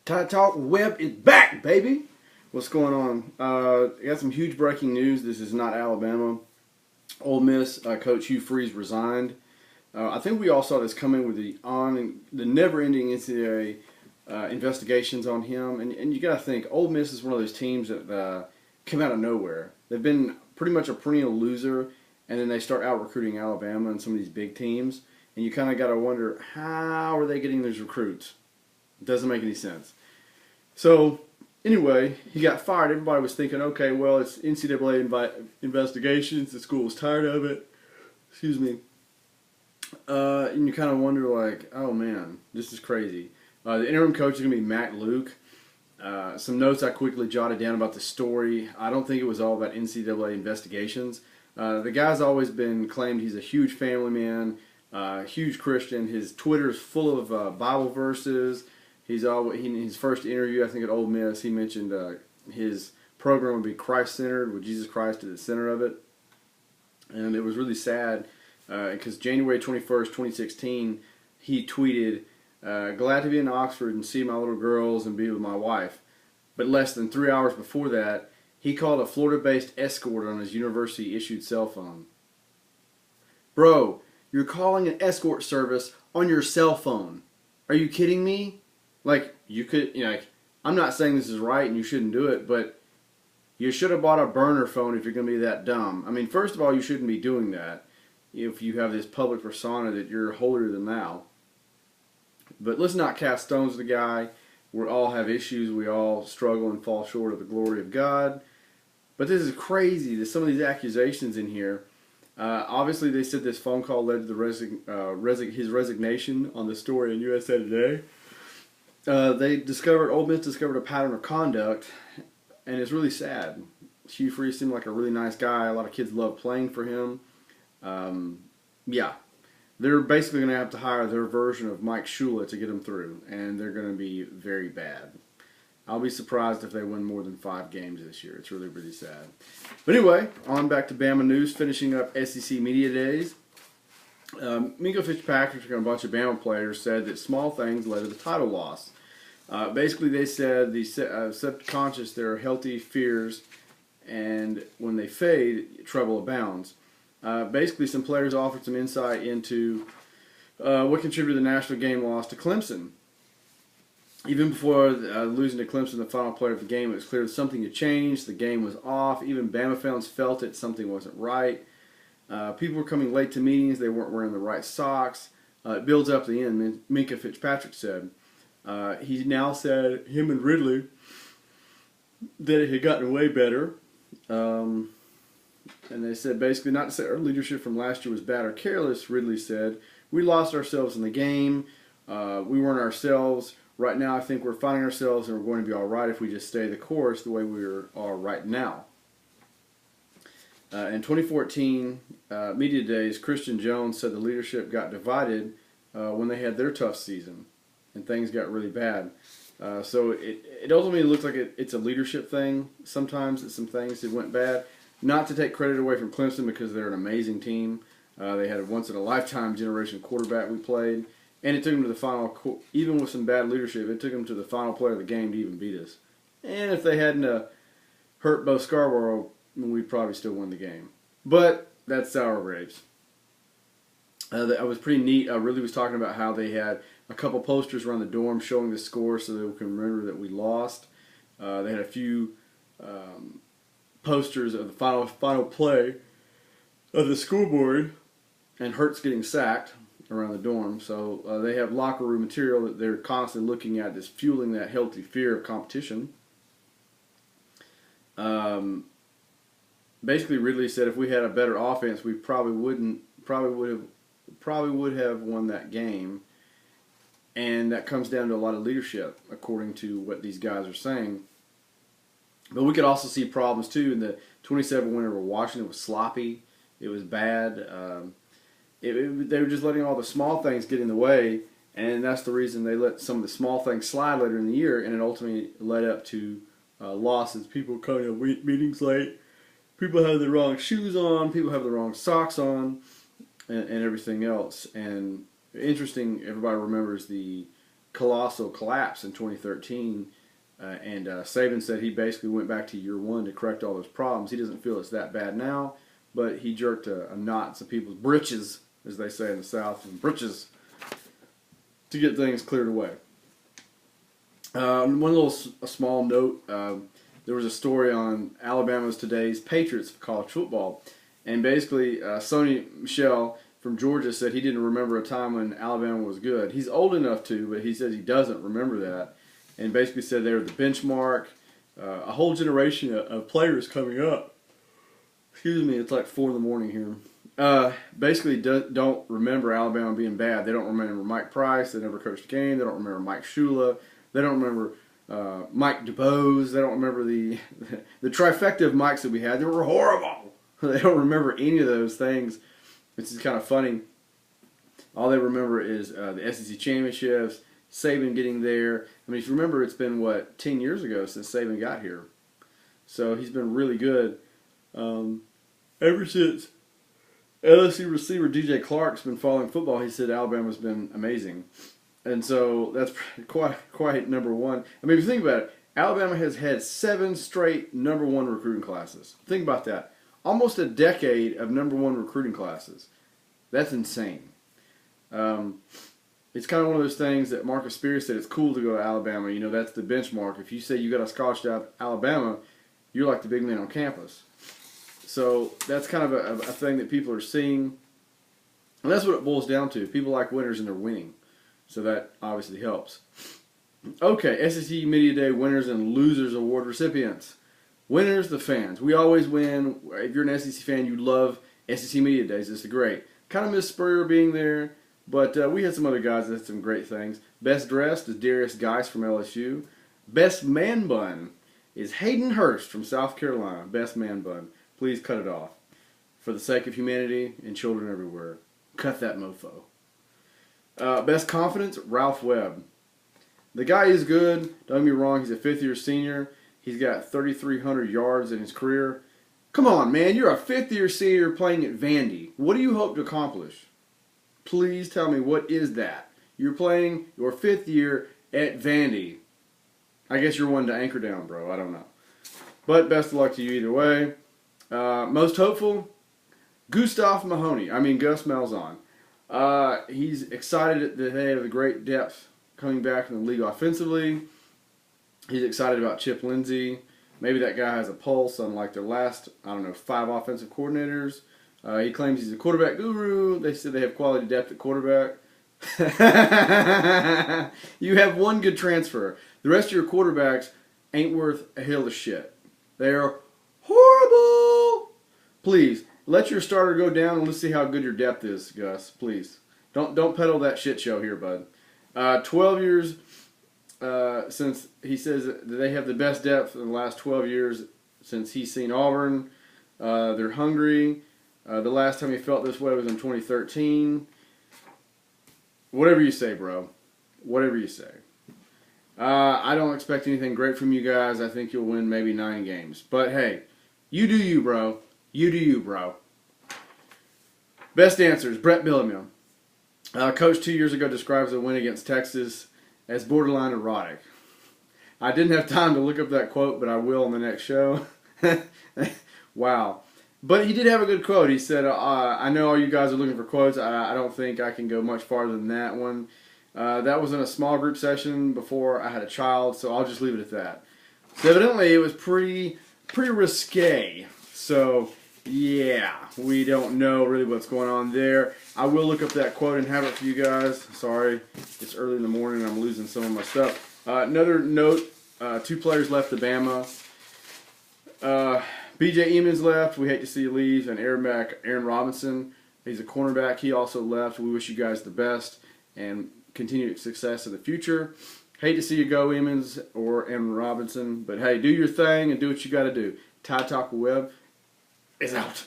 Tide Talk Webb is back, baby. What's going on? I got some huge breaking news. This is not Alabama. Ole Miss coach Hugh resigned. I think we all saw this coming with the never-ending NCAA investigations on him. And you got to think, Ole Miss is one of those teams that come out of nowhere. They've been pretty much a perennial loser, and then they start out recruiting Alabama and some of these big teams. And you kind of got to wonder, how are they getting these recruits? It doesn't make any sense. So, anyway, he got fired. Everybody was thinking, okay, well, it's NCAA investigations. The school was tired of it. Excuse me. And you kind of wonder, like, oh, man, this is crazy. The interim coach is going to be Matt Luke. Some notes I quickly jotted down about the story. I don't think it was all about NCAA investigations. The guy's always been claimed he's a huge family man, huge Christian. His Twitter is full of Bible verses. In his first interview, I think at Ole Miss, he mentioned his program would be Christ-centered, with Jesus Christ at the center of it. And it was really sad because January 21st, 2016, he tweeted, glad to be in Oxford and see my little girls and be with my wife. But less than 3 hours before that, he called a Florida-based escort on his university-issued cell phone. Bro, you're calling an escort service on your cell phone. Are you kidding me? Like, you could, I'm not saying this is right and you shouldn't do it, but you should have bought a burner phone if you're going to be that dumb. I mean, first of all, you shouldn't be doing that if you have this public persona that you're holier than thou. But let's not cast stones at the guy. We all have issues. We all struggle and fall short of the glory of God. But this is crazy. There's some of these accusations in here. Obviously, they said this phone call led to his resignation on the story in USA Today. Ole Miss discovered a pattern of conduct, and it's really sad. Hugh Freeze seemed like a really nice guy. A lot of kids love playing for him. Yeah. They're basically going to have to hire their version of Mike Shula to get them through, and they're going to be very bad. I'll be surprised if they win more than 5 games this year. It's really, really sad. But anyway, on back to Bama news, finishing up SEC Media Days. Mingo Fitzpatrick and a bunch of Bama players said that small things led to the title loss. Basically, they said the subconscious, there are healthy fears, and when they fade, trouble abounds. Basically, some players offered some insight into what contributed to the national game loss to Clemson. Even before losing to Clemson, the final player of the game, it was clear that something had changed. The game was off. Even Bama fans felt it. Something wasn't right. People were coming late to meetings. They weren't wearing the right socks. It builds up to the end, Minka Fitzpatrick said. He now said, him and Ridley, that it had gotten way better. And they said basically not to say our leadership from last year was bad or careless. Ridley said, we lost ourselves in the game. We weren't ourselves. Right now I think we're finding ourselves and we're going to be all right if we just stay the course the way we are right now. In 2014 Media Days, Christian Jones said the leadership got divided when they had their tough season and things got really bad. So it ultimately looks like it's a leadership thing. Sometimes it's some things that went bad. Not to take credit away from Clemson because they're an amazing team. They had a once-in-a-lifetime generation quarterback we played. And it took them to the final, even with some bad leadership, it took them to the final play of the game to even beat us. And if they hadn't hurt Bo Scarborough, we'd probably still win the game. But that's sour grapes. That was pretty neat. Ridley was talking about how they had a couple posters around the dorm showing the score so they can remember that we lost. They had a few posters of the final play of the scoreboard and Hurts getting sacked around the dorm. So they have locker room material that they're constantly looking at that's fueling that healthy fear of competition. Basically, Ridley said if we had a better offense, we probably would have won that game. And that comes down to a lot of leadership, according to what these guys are saying. But we could also see problems too. In the 27 win over Washington, it was sloppy. It was bad. They were just letting all the small things get in the way, and that's the reason they let some of the small things slide later in the year, and it ultimately led up to losses. People coming to meetings late. People have the wrong shoes on. People have the wrong socks on, and everything else. And interesting, everybody remembers the colossal collapse in 2013. And Saban said he basically went back to year one to correct all those problems. He doesn't feel it's that bad now, but he jerked a knot in some people's britches, as they say in the South, and britches to get things cleared away. A small note, there was a story on Alabama's today's Patriots for college football, and basically Sonny Michel from Georgia said he didn't remember a time when Alabama was good. He's old enough to, but he says he doesn't remember that, and basically said they were the benchmark. A whole generation of players coming up. Excuse me, it's like 4 in the morning here. Basically don't remember Alabama being bad. They don't remember Mike Price. They never coached a game. They don't remember Mike Shula. They don't remember Mike DeBose. They don't remember the trifecta of Mikes that we had. They were horrible. They don't remember any of those things. It's just kind of funny. All they remember is the SEC championships, Saban getting there. I mean, if you remember, it's been, 10 years ago since Saban got here. So he's been really good. Ever since LSU receiver DJ Clark's been following football, he said Alabama's been amazing. And so that's quite number one. I mean, if you think about it, Alabama has had 7 straight number one recruiting classes. Think about that. Almost a decade of number one recruiting classes. That's insane. It's kind of one of those things that Marcus Spears said it's cool to go to Alabama. You know, that's the benchmark. If you say you got a scholarship at Alabama, you're like the big man on campus. So that's kind of a thing that people are seeing. And that's what it boils down to. People like winners and they're winning. So that obviously helps. Okay, SEC Media Day winners and losers award recipients. Winners, the fans. We always win. If you're an SEC fan, you love SEC Media Days. It's great. Kind of miss Spurrier being there, but we had some other guys that had some great things. Best dressed is Darius Geis from LSU. Best man bun is Hayden Hurst from South Carolina. Best man bun. Please cut it off. For the sake of humanity and children everywhere. Cut that mofo. Best confidence, Ralph Webb. The guy is good. Don't get me wrong, he's a 5th-year senior. He's got 3,300 yards in his career. Come on, man. You're a 5th-year senior playing at Vandy. What do you hope to accomplish? Please tell me, what is that? You're playing your 5th year at Vandy. I guess you're one to anchor down, bro. I don't know. But best of luck to you either way. Most hopeful, Gustav Mahoney. Gus Malzahn. He's excited that they have the great depth coming back in the league offensively. He's excited about Chip Lindsey. Maybe that guy has a pulse, unlike their last, 5 offensive coordinators. He claims he's a quarterback guru. They said they have quality depth at quarterback. You have one good transfer. The rest of your quarterbacks ain't worth a hill of shit. They are horrible. Please, let your starter go down and let's see how good your depth is, Gus. Please. Don't peddle that shit show here, bud. 12 years since he says that they have the best depth in the last 12 years since he's seen Auburn. They're hungry. The last time he felt this way was in 2013. Whatever you say, bro. Whatever you say. I don't expect anything great from you guys. I think you'll win maybe 9 games. But hey, you do you, bro. You do you, bro. Best answers, Brett Bielema. Coach 2 years ago describes the win against Texas as borderline erotic. I didn't have time to look up that quote, but I will on the next show. Wow. But he did have a good quote. He said, I know all you guys are looking for quotes. I don't think I can go much farther than that one. That was in a small group session before I had a child, so I'll just leave it at that. So evidently it was pretty risque. So yeah, we don't know really what's going on there. I will look up that quote and have it for you guys. Sorry, it's early in the morning and I'm losing some of my stuff. Another note, 2 players left Alabama. B.J. Emmons left. We hate to see you leave. And Aaron Robinson, he's a cornerback. He also left. We wish you guys the best and continued success in the future. Hate to see you go, Emmons or Aaron Robinson. But hey, do your thing and do what you got to do. Tide Talk with Webb is out.